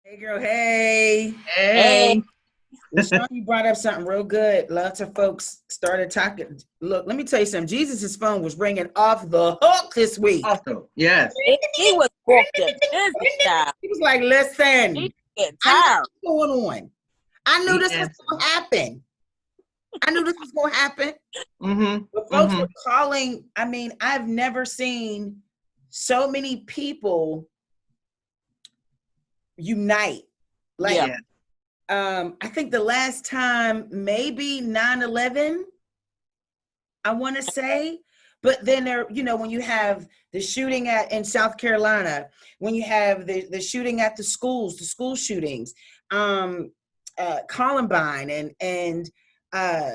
Hey girl, hey. Hey, Hey, LaShawn, you brought up something real good. Lots of folks started talking. Look, let me tell you something. Jesus' phone was ringing off the hook this week. also, yes. he was booked and busy, child. He was like, He listen, get I know tired. what's going on. I knew He this was answered. going to happen. I knew this was going to happen. Mm-hmm. But folks Mm-hmm. were calling. I mean, I've never seen so many people unite. Like, Yeah, Yeah. I think the last time, maybe 9/11. I want to say. But then there, when you have the shooting in South Carolina, when you have the shooting at the school shootings, um, Columbine, and uh,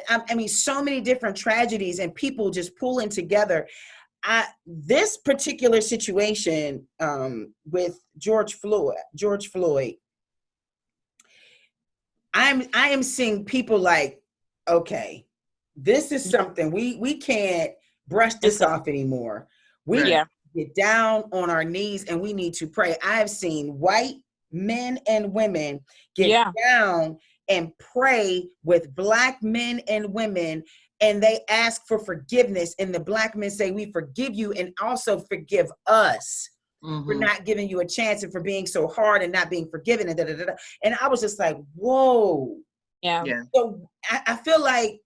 I mean, so many different tragedies and people just pulling together. This particular situation with George Floyd, I am seeing people like, okay, this is something we can't brush it's this off anymore. We Right. need yeah, to get down on our knees and we need to pray. I have seen white men and women get yeah, down and pray with black men and women, and they ask for forgiveness, and the black men say, we forgive you and also forgive us for Mm-hmm. not giving you a chance and for being so hard and not being forgiven and da, da, da, da. And I was just like, whoa. yeah, Yeah. So I feel like,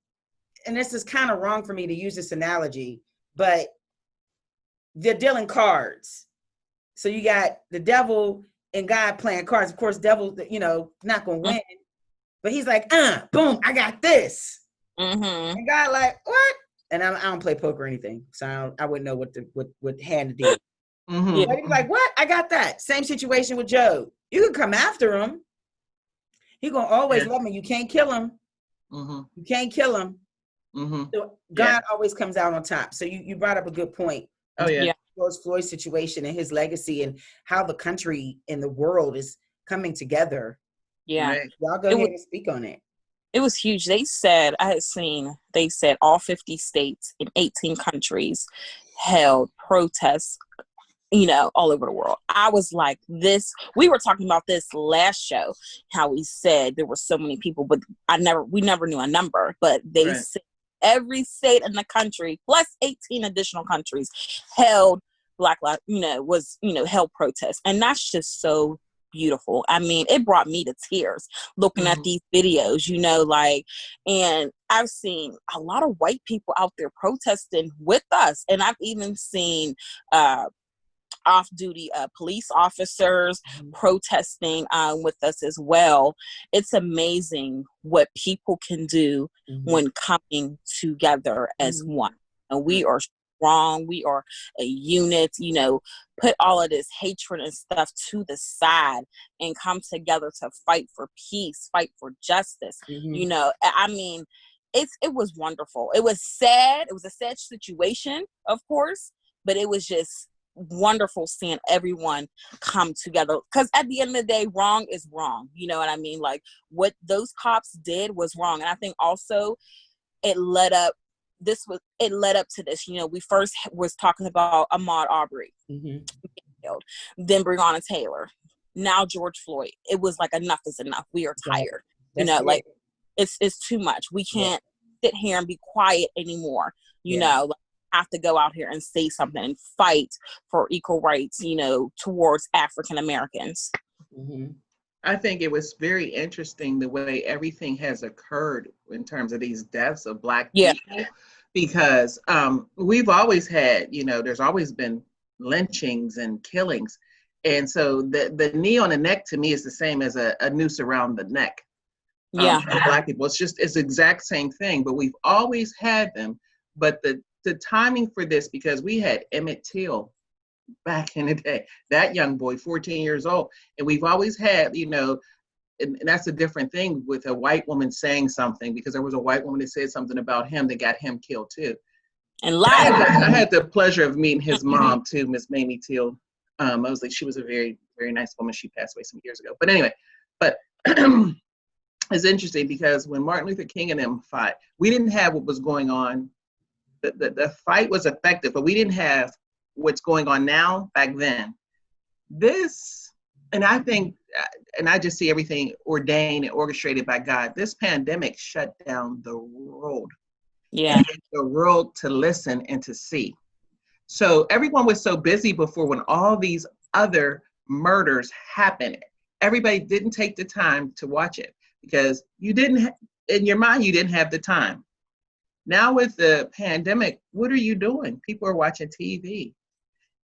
and this is kind of wrong for me to use this analogy, but they're dealing cards. So you got the devil and God playing cards. Of course, devil, not gonna win. But he's like, boom, I got this. mm-hmm. And God like, what? And I don't play poker or anything, so I wouldn't know what hand to deal. Yeah, Mm-hmm. But he's like, what? I got that. Same situation with Job. You can come after him. He gonna always Yeah. love me. You can't kill him. Mm-hmm. You can't kill him. Mm-hmm. So Yeah. God always comes out on top. So you brought up a good point in Oh terms yeah. yeah. of George Floyd's situation and his legacy and how the country and the world is coming together. Yeah. Right. Y'all go It was ahead and speak on it. it was huge. They said all 50 states in 18 countries held protests, all over the world. I was like, we were talking about this last show, how we said there were so many people, but we never knew a number, but they Right. said every state in the country, plus 18 additional countries, held Black Lives, held protests. And that's just so beautiful. I mean, it brought me to tears looking at Mm-hmm. these videos, and I've seen a lot of white people out there protesting with us. And I've even seen, off-duty police officers protesting with us as well. It's amazing what people can do Mm-hmm. when coming together as Mm-hmm. one. And we Right. are strong. We are a unit. Put all of this hatred and stuff to the side and come together to fight for peace, fight for justice. Mm-hmm. I mean, it was wonderful. It was sad. It was a sad situation, of course, but it was just wonderful seeing everyone come together, because at the end of the day, wrong is wrong. You know what I mean? Like, what those cops did was wrong. And I think also it led up to this. We first was talking about Ahmaud Arbery Mm-hmm. killed, then Breonna Taylor, now George Floyd. It was like, enough is enough. We are Right. tired. That's Like, it. it's too much. We Yeah. can't sit here and be quiet anymore. Yeah. Like, have to go out here and say something and fight for equal rights, towards African Americans. Mm-hmm. I think it was very interesting the way everything has occurred in terms of these deaths of Black Yeah, people, because we've always had, there's always been lynchings and killings. And so the knee on the neck to me is the same as a noose around the neck yeah, for Black people. It's the exact same thing, but we've always had them. But the timing for this, because we had Emmett Till back in the day, that young boy, 14 years old. And we've always had, and that's a different thing with a white woman saying something, because there was a white woman that said something about him that got him killed too. and I lied had, about the, I had the pleasure of meeting his mom too, Miss Mamie Till. She was a very, very nice woman. She passed away some years ago. But anyway, but it's interesting because when Martin Luther King and them fought, we didn't have what was going on. The fight was effective, but we didn't have what's going on now back then. This And I think, and I just see everything ordained and orchestrated by God. This pandemic shut down the world. Yeah. The world to listen and to see. So everyone was so busy before when all these other murders happened. Everybody didn't take the time to watch it because you didn't, in your mind, you didn't have the time. Now with the pandemic, what are you doing? People are watching TV.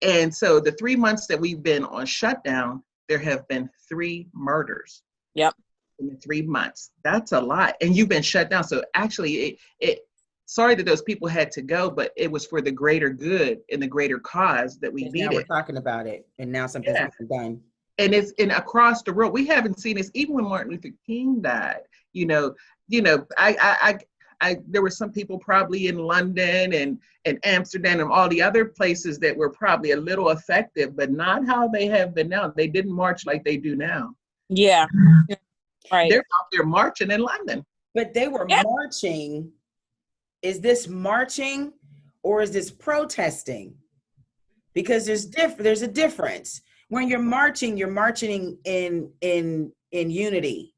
And so the 3 months that we've been on shutdown, there have been 3 murders. Yep. In the 3 months. That's a lot. And you've been shut down. So actually it sorry that those people had to go, but it was for the greater good and the greater cause that we Now we're needed. talking about it, and now something's being done. And it's in across the world. We haven't seen this even when Martin Luther King died. I there were some people probably in London and Amsterdam and all the other places that were probably a little effective, but not how they have been now. They didn't march like they do now. Yeah. Right. They're out there marching in London. But they were marching. Is this marching or is this protesting? Because there's a difference. When you're marching in unity.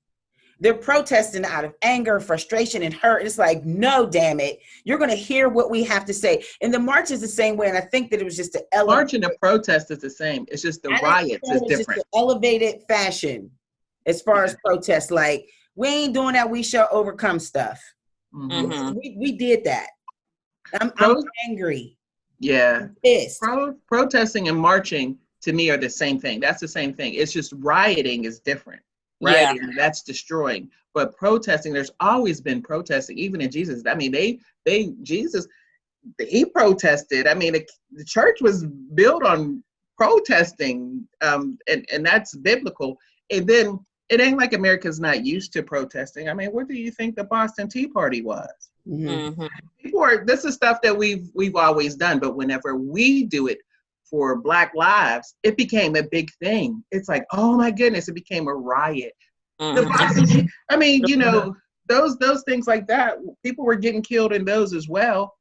They're protesting out of anger, frustration, and hurt. It's like, no, damn it. You're going to hear what we have to say. And the march is the same way. And I think that it was just the march and the protest is the same. It's just the riots is different. Just the elevated fashion as far as protests. Like, we ain't doing that. We shall overcome stuff. Mm-hmm. We did that. I'm angry. Yeah. I'm pissed. Protesting and marching to me are the same thing. That's the same thing. It's just rioting is different. Right. Yeah. That's destroying. But protesting, there's always been protesting, even in Jesus. I mean, Jesus, he protested. I mean, the church was built on protesting, and that's biblical. And then it ain't like America's not used to protesting. I mean, what do you think the Boston Tea Party was? Mm-hmm. This is stuff that we've always done, but whenever we do it for Black lives, it became a big thing. It's like, oh my goodness, it became a riot. Mm-hmm. I mean, those things like that, people were getting killed in those as well.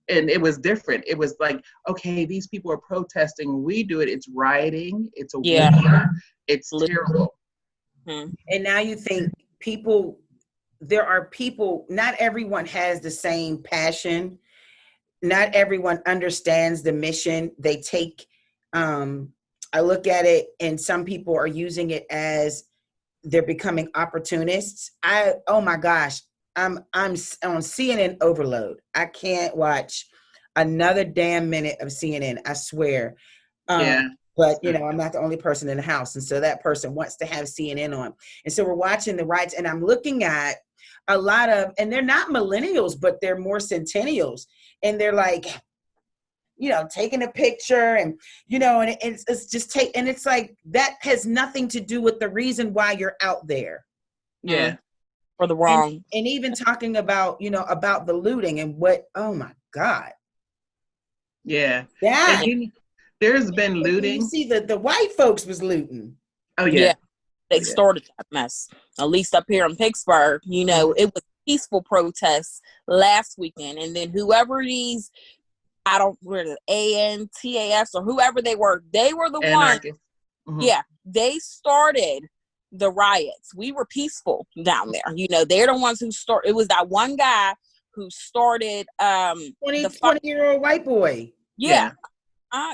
And it was different. It was like, okay, these people are protesting. We do it. It's rioting. It's a war. It's terrible. Mm-hmm. And now you think there are people, not everyone has the same passion. Not everyone understands the mission they take. I look at it and some people are using it as they're becoming opportunists. Oh my gosh, I'm on CNN overload. I can't watch another damn minute of CNN, I swear. But I'm not the only person in the house. And so that person wants to have CNN on. And so we're watching the riots and I'm looking at a lot of, and they're not millennials, but they're more centennials. And they're like, taking a picture and, and it's just and it's like, that has nothing to do with the reason why you're out there. Yeah. For the wrong. And even talking about, about the looting and what, oh my God. Yeah. Yeah. There's been looting. You see the white folks was looting. Oh yeah. They started that mess. At least up here in Pittsburgh, it was peaceful protests last weekend. And then whoever these, ANTAS or whoever they were the ones. Mm-hmm. Yeah, they started the riots. We were peaceful down there. They're the ones who started. It was that one guy who started 20-year-old white boy. Yeah.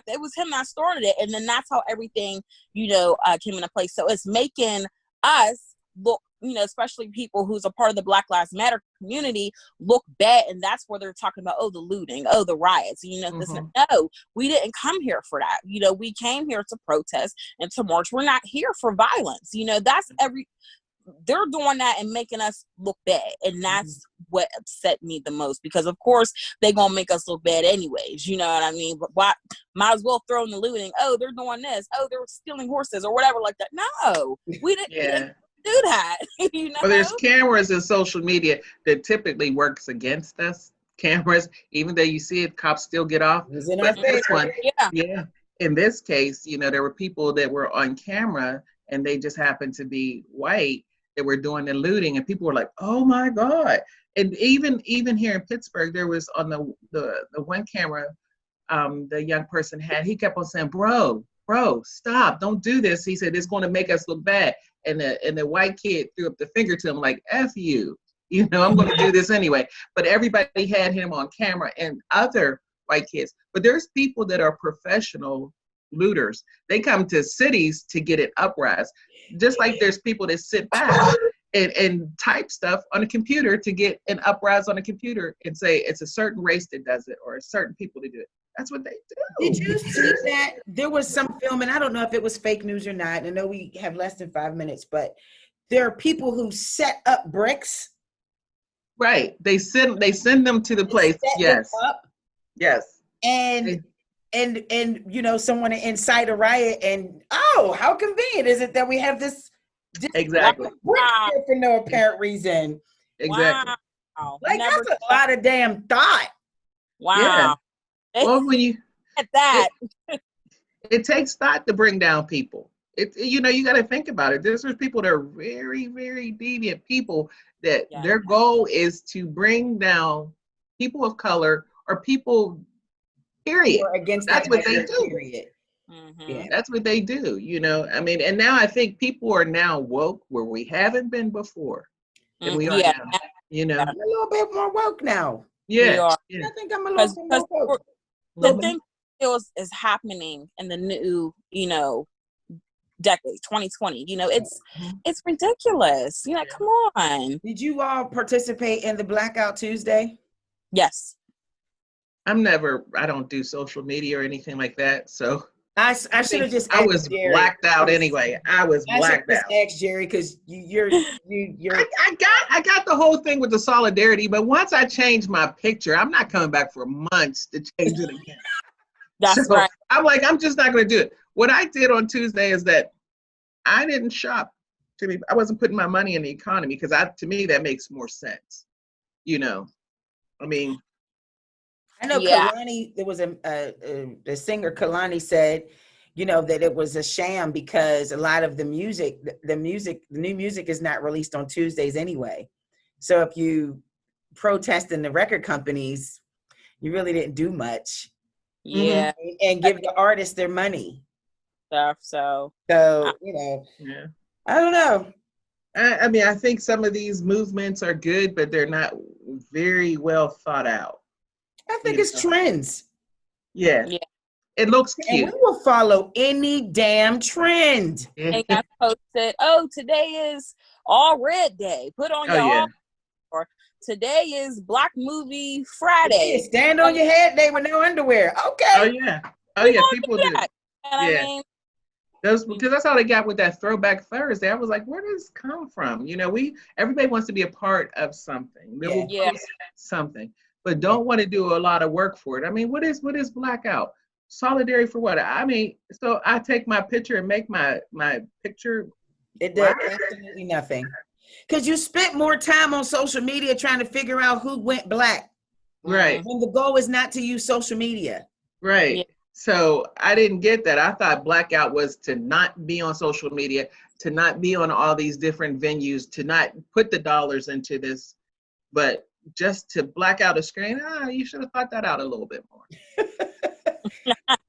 It was him that started it. And then that's how everything, came into place. So it's making us look, especially people who's a part of the Black Lives Matter community, look bad. And that's where they're talking about, the looting, the riots, No, we didn't come here for that. We came here to protest and to march. We're not here for violence. They're doing that and making us look bad. And that's what upset me the most, because of course they're going to make us look bad anyways. You know what I mean? But why, might as well throw in the looting. Oh, they're doing this. Oh, they're stealing horses or whatever like that. No, we didn't do that. Well, there's cameras and social media that typically works against us. Cameras, even though you see it, cops still get off. But this one, in this case, there were people that were on camera and they just happened to be white that were doing the looting, and people were like, oh my God. And even here in Pittsburgh, there was on the one camera, the young person he kept on saying, bro, bro, stop, don't do this. He said, it's going to make us look bad. And the white kid threw up the finger to him like, F you. You know, I'm going to do this anyway. But everybody had him on camera and other white kids. But there's people that are professional looters. They come to cities to get an uprise. Just like there's people that sit back and type stuff on a computer to get an uprise on a computer and say it's a certain race that does it or certain people to do it. That's what they do. Did you see that? There was some film, and I don't know if it was fake news or not. I know we have less than 5 minutes, but there are people who set up bricks. Right. They send them to the place. Yes. Yes. And you know, someone incite a riot, and how convenient is it that we have this exactly brick here for no apparent reason? Exactly. Wow. Like that's a lot of damn thought. Wow. Yeah. Well, when you at that, it takes thought to bring down people. You know, you got to think about it. There's people that are very, very deviant people that their goal is to bring down people of color or people, period. Against that's what they do. Period. Mm-hmm. Yeah. That's what they do, you know. I mean, and now I think people are now woke where we haven't been before. And we are now, you know. I'm a little bit more woke now. Yeah. I think I'm a little bit more woke. The thing is happening in the new, you know, decade 2020. You know, it's ridiculous. You know, come on. Did you all participate in the Blackout Tuesday? Yes. I don't do social media or anything like that, so I should have just. I was blacked out anyway. I was blacked out. Ask Jerry because you're. I got the whole thing with the solidarity, but once I changed my picture, I'm not coming back for months to change it again. That's right. I'm like, I'm just not going to do it. What I did on Tuesday is that I didn't shop. To me, I wasn't putting my money in the economy because to me that makes more sense. You know, I mean. I know Kalani, there was the singer Kalani said, you know, that it was a sham because a lot of the new music is not released on Tuesdays anyway. So if you protest in the record companies, you really didn't do much. Yeah. And give the artists their money. So you know, I don't know. I mean, I think some of these movements are good, but they're not very well thought out. I think it's trends. Yeah. It looks cute. And we will follow any damn trend. And I posted, today is All Red Day. Put on your or today is Black Movie Friday. Stand on your head day with no underwear. Okay. Oh yeah, people do. And I mean, because that's how they got with that Throwback Thursday. I was like, where does this come from? You know, everybody wants to be a part of something. They will post something, but don't want to do a lot of work for it. I mean, what is Blackout? Solidarity for what? I mean, so I take my picture and make my picture. It does absolutely nothing. Because you spent more time on social media trying to figure out who went black. Right. When the goal is not to use social media. Right. Yeah. So I didn't get that. I thought Blackout was to not be on social media, to not be on all these different venues, to not put the dollars into this, but just to black out a screen. You should have thought that out a little bit more.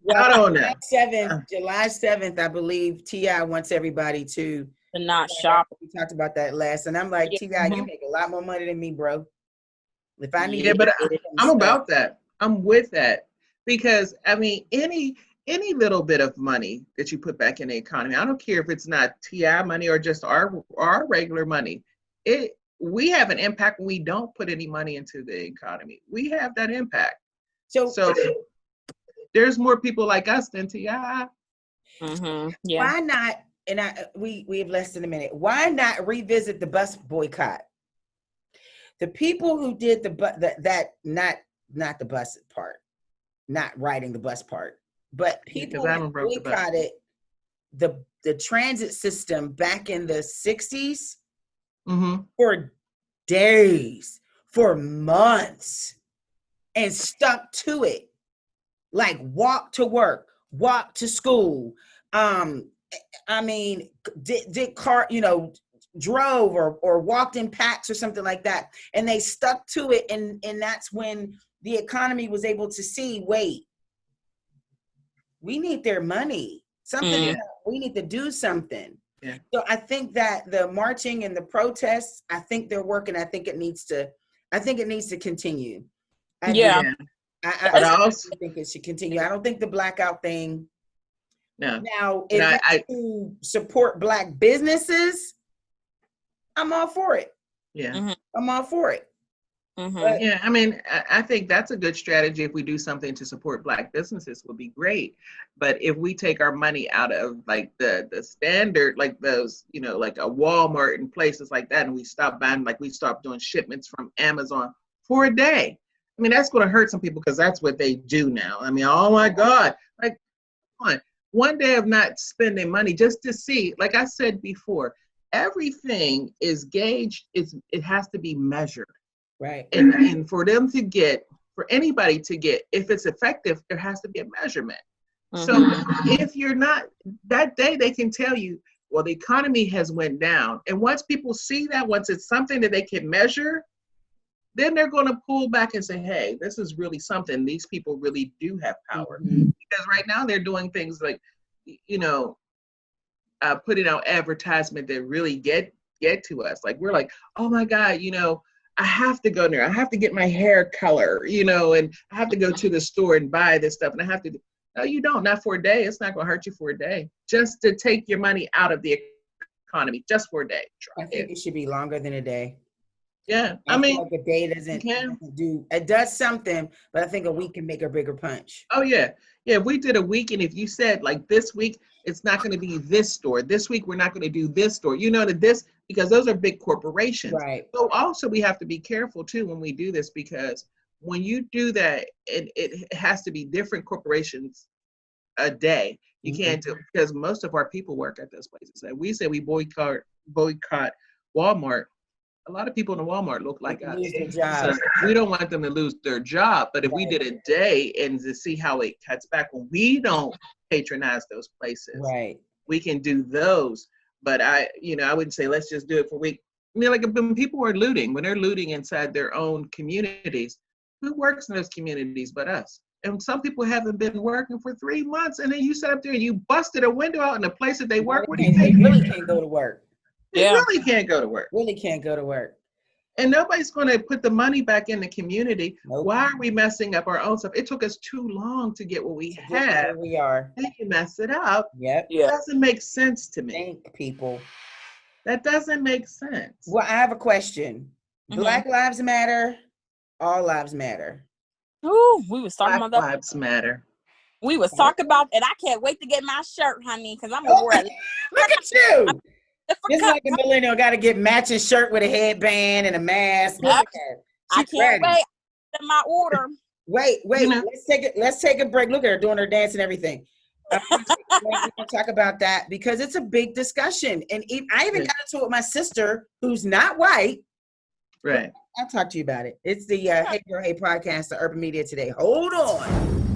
Well, I don't know. July 7th, I believe T.I. wants everybody to not shop. We talked about that last, and I'm like, T.I., you make a lot more money than me, bro. If I need but I'm about that. I'm with that. Because I mean, any little bit of money that you put back in the economy, I don't care if it's not TI money or just our regular money. We have an impact when we don't put any money into the economy. We have that impact. So there's more people like us than TI. Mm-hmm. Yeah. Why not? And we have less than a minute. Why not revisit the bus boycott? The people who did not the bus part. Not riding the bus part, but people boycotted the transit system back in the 60s for days, for months, and stuck to it. Like walk to work, walk to school. I mean, did car, drove or walked in packs or something like that, and they stuck to it, and that's when the economy was able to see, wait, we need their money Something we need to do something. Yeah. So I think that the marching and the protests, I think they're working. I think it needs to continue. I do. Yeah. But I I also think it should continue. I don't think the blackout thing. no. Now, And if it's to support Black businesses, I'm all for it. Yeah. Mhm. I'm all for it. Mhm. Yeah, I mean, I think that's a good strategy. If we do something to support Black businesses, would be great. But if we take our money out of like the standard, like those, you know, like a Walmart and places like that, and we stop buying, like we stop doing shipments from Amazon for a day, I mean, that's going to hurt some people because that's what they do now. I mean, oh my God, like, come on, one day of not spending money just to see, like I said before, everything is gauged. It has to be measured. Right. And for them to get, for anybody to get, if it's effective, there has to be a measurement. So if you're not, that day they can tell you, well, the economy has went down. And once people see that, once it's something that they can measure, then they're going to pull back and say, hey, this is really something. These people really do have power. Because right now they're doing things like, you know, putting out advertisement that really get to us. Like, we're like, oh my God, you know, I have to go there. I have to get my hair color, you know, and I have to go to the store and buy this stuff. And I have to, no, you don't, not for a day. It's not going to hurt you for a day. Just to take your money out of the economy, just for a day. I think it should be longer than a day. Yeah. I mean, feel like a day doesn't do, it does something, but I think a week can make a bigger punch. oh yeah. Yeah, if we did a week, and if you said like this week, it's not going to be this store. This week, we're not going to do this store. You know, that this, because those are big corporations. Right. So also we have to be careful too when we do this, because when you do that, it has to be different corporations a day. You can't do, because most of our people work at those places. And we say we boycott Walmart. A lot of people in Walmart look like us. Lose their job. So we don't want them to lose their job. But if we did a day and to see how it cuts back when we don't patronize those places, right, we can do those. But I wouldn't say let's just do it for a week. I mean, like when people are looting, when they're looting inside their own communities, who works in those communities but us? And some people haven't been working for 3 months, and then you sat up there and you busted a window out in the place that they work. What do you think? They really can't go to work. They really can't go to work. Really can't go to work. And nobody's going to put the money back in the community. Nope. Why are we messing up our own stuff? It took us too long to get what we have. Where we are. Then you mess it up. Yep. It doesn't make sense to me. Thank people. That doesn't make sense. Well, I have a question. Black lives matter. All lives matter. Ooh, we was talking Black about that. lives matter. We was talking about, and I can't wait to get my shirt, honey, because I'm gonna wear it. Look at you. It's like a millennial got to get matching shirt with a headband and a mask. Yep. I can't ready. wait. In my order. Wait. You know. Let's take a break. Look at her doing her dance and everything. We're going to talk about that because it's a big discussion. And I even got into it with my sister, who's not white. Right. I'll talk to you about it. It's the Hey Girl, Hey podcast, the Urban Media Today. Hold on.